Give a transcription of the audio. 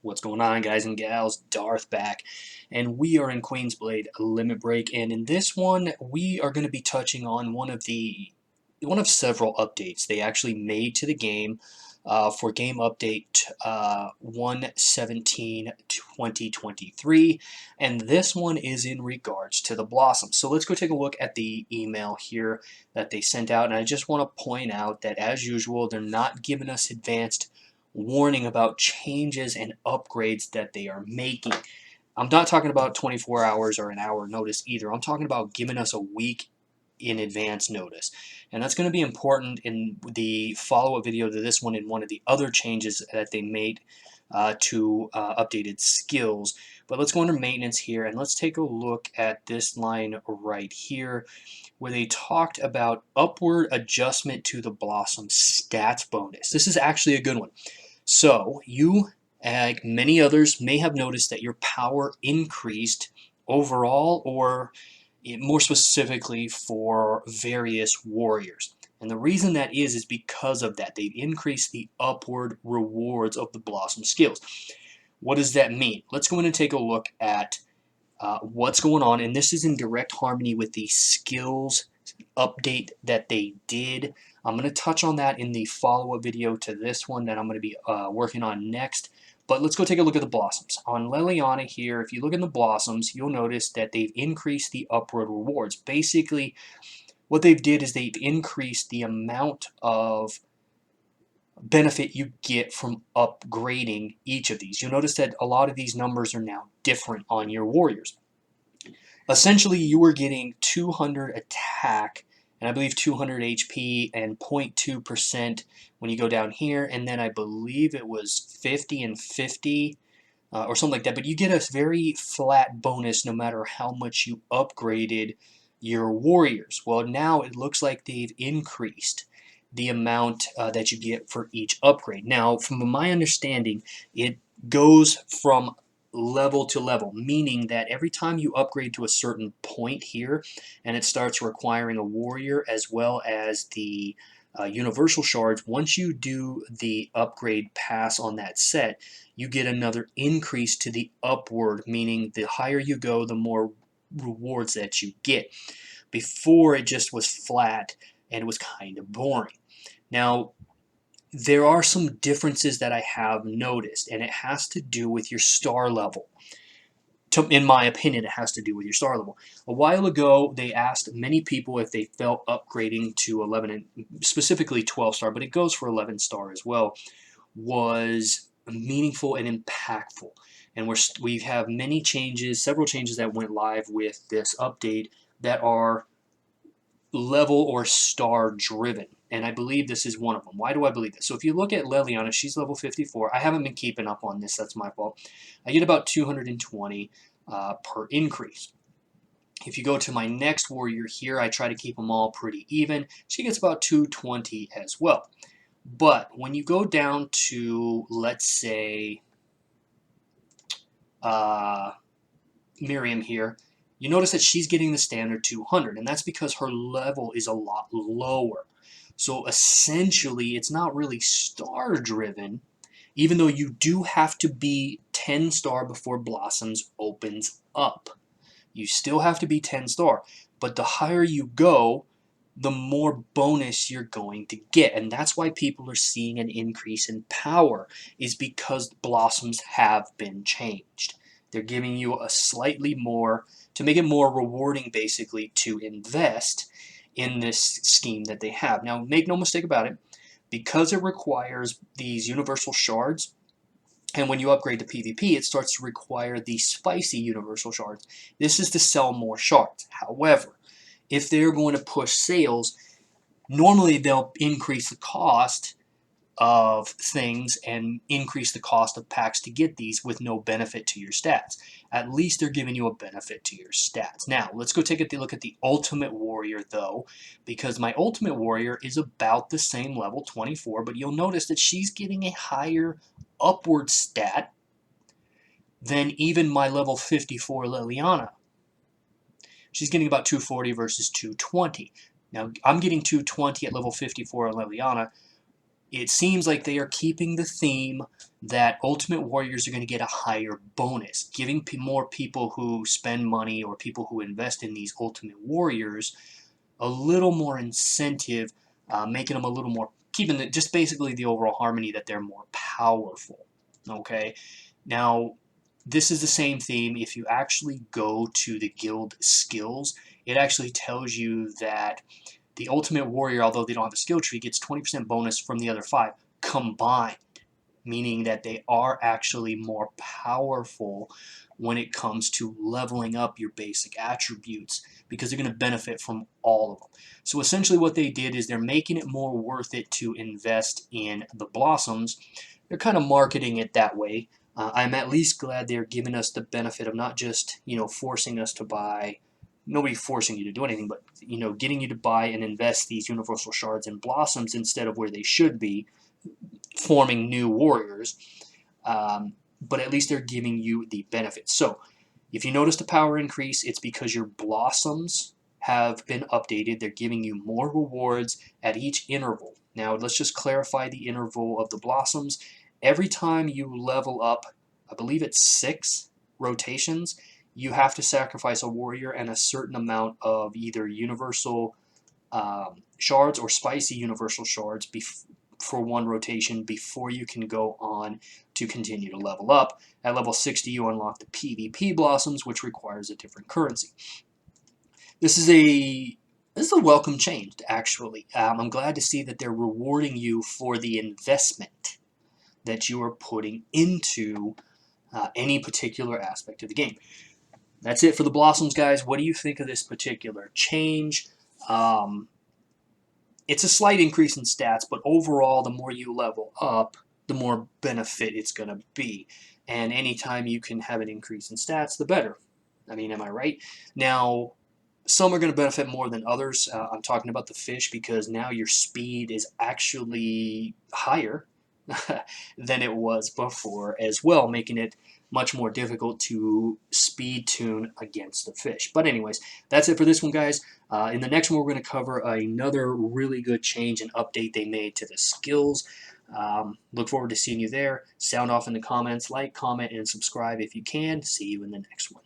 What's going on, guys and gals? Darth back, and we are in Queensblade Limit Break, and in this one we are going to be touching on one of several updates they actually made to the game for game update 1/17/2023, and this one is in regards to the blossoms. So let's go take a look at the email here that they sent out, and I just want to point out that as usual they're not giving us advanced warning about changes and upgrades that they are making. I'm not talking about 24 hours or an hour notice either. I'm talking about giving us a week in advance notice. And that's going to be important in the follow-up video to this one and one of the other changes that they made to updated skills. But let's go under maintenance here and let's take a look at this line right here where they talked about upward adjustment to the blossom stats bonus. This is actually a good one. So you, like many others, may have noticed that your power increased overall, or more specifically for various warriors. And the reason that is because of that. They've increased the upward rewards of the blossom skills. What does that mean? Let's go in and take a look at what's going on, and this is in direct harmony with the skills update that they did. I'm going to touch on that in the follow-up video to this one that I'm going to be working on next. But let's go take a look at the blossoms. On Liliana here, if you look in the blossoms, you'll notice that they've increased the upward rewards. Basically, what they've did is they've increased the amount of benefit you get from upgrading each of these. You'll notice that a lot of these numbers are now different on your warriors. Essentially, you were getting 200 attack, and I believe 200 HP and 0.2% when you go down here, and then I believe it was 50 and 50 or something like that. But you get a very flat bonus no matter how much you upgraded your warriors. Well, now it looks like they've increased the amount that you get for each upgrade. Now, from my understanding, it goes from level to level, meaning that every time you upgrade to a certain point here and it starts requiring a warrior as well as the universal shards, once you do the upgrade pass on that set, you get another increase to the upward, meaning the higher you go, the more rewards that you get. Before, it just was flat and it was kind of boring. Now, there are some differences that I have noticed, and it has to do with your star level. In my opinion, it has to do with your star level. A while ago, they asked many people if they felt upgrading to 11, and specifically 12 star, but it goes for 11 star as well, was meaningful and impactful. And we have many changes, several changes that went live with this update that are level or star driven, and I believe this is one of them. Why do I believe this? So if you look at Liliana, she's level 54. I haven't been keeping up on this, that's my fault. I get about 220 per increase. If you go to my next warrior here, I try to keep them all pretty even. She gets about 220 as well. But when you go down to, let's say, Miriam here, you notice that she's getting the standard 200, and that's because her level is a lot lower. So essentially, it's not really star driven, even though you do have to be 10 star before Blossoms opens up. You still have to be 10 star, but the higher you go, the more bonus you're going to get. And that's why people are seeing an increase in power, is because Blossoms have been changed. They're giving you a slightly more, to make it more rewarding basically to invest in this scheme that they have. Now, make no mistake about it, because it requires these universal shards, and when you upgrade to PvP, it starts to require the spicy universal shards. This is to sell more shards. However, if they're going to push sales, normally they'll increase the cost of things and increase the cost of packs to get these with no benefit to your stats. At least they're giving you a benefit to your stats. Now, let's go take a look at the Ultimate Warrior, though, because my Ultimate Warrior is about the same level, 24, but you'll notice that she's getting a higher upward stat than even my level 54 Liliana. She's getting about 240 versus 220. Now, I'm getting 220 at level 54 on Liliana, it seems like they are keeping the theme that Ultimate Warriors are going to get a higher bonus, giving more people who spend money or people who invest in these Ultimate Warriors a little more incentive, making them a little more, keeping the, just basically the overall harmony that they're more powerful. Okay, now this is the same theme. If you actually go to the guild skills, it actually tells you that the Ultimate Warrior, although they don't have a skill tree, gets 20% bonus from the other 5 combined, meaning that they are actually more powerful when it comes to leveling up your basic attributes, because they're going to benefit from all of them. So essentially what they did is they're making it more worth it to invest in the Blossoms. They're kind of marketing it that way. I'm at least glad they're giving us the benefit of not just, forcing us to buy, nobody forcing you to do anything, but, getting you to buy and invest these universal shards and blossoms instead of where they should be, forming new warriors. But at least they're giving you the benefits. So if you notice the power increase, it's because your blossoms have been updated. They're giving you more rewards at each interval. Now let's just clarify the interval of the blossoms. Every time you level up, I believe it's 6 rotations, you have to sacrifice a warrior and a certain amount of either universal shards or spicy universal shards for one rotation before you can go on to continue to level up. At level 60, you unlock the PvP blossoms, which requires a different currency. This is a welcome change, actually. I'm glad to see that they're rewarding you for the investment that you are putting into any particular aspect of the game. That's it for the Blossoms, guys. What do you think of this particular change? It's a slight increase in stats, but overall, the more you level up, the more benefit it's going to be. And anytime you can have an increase in stats, the better. I mean, am I right? Now, some are going to benefit more than others. I'm talking about the fish because now your speed is actually higher than it was before as well, making it much more difficult to speed tune against the fish. But anyways, that's it for this one, guys. In the next one, we're going to cover another really good change and update they made to the skills. Look forward to seeing you there. Sound off in the comments. Like, comment, and subscribe if you can. See you in the next one.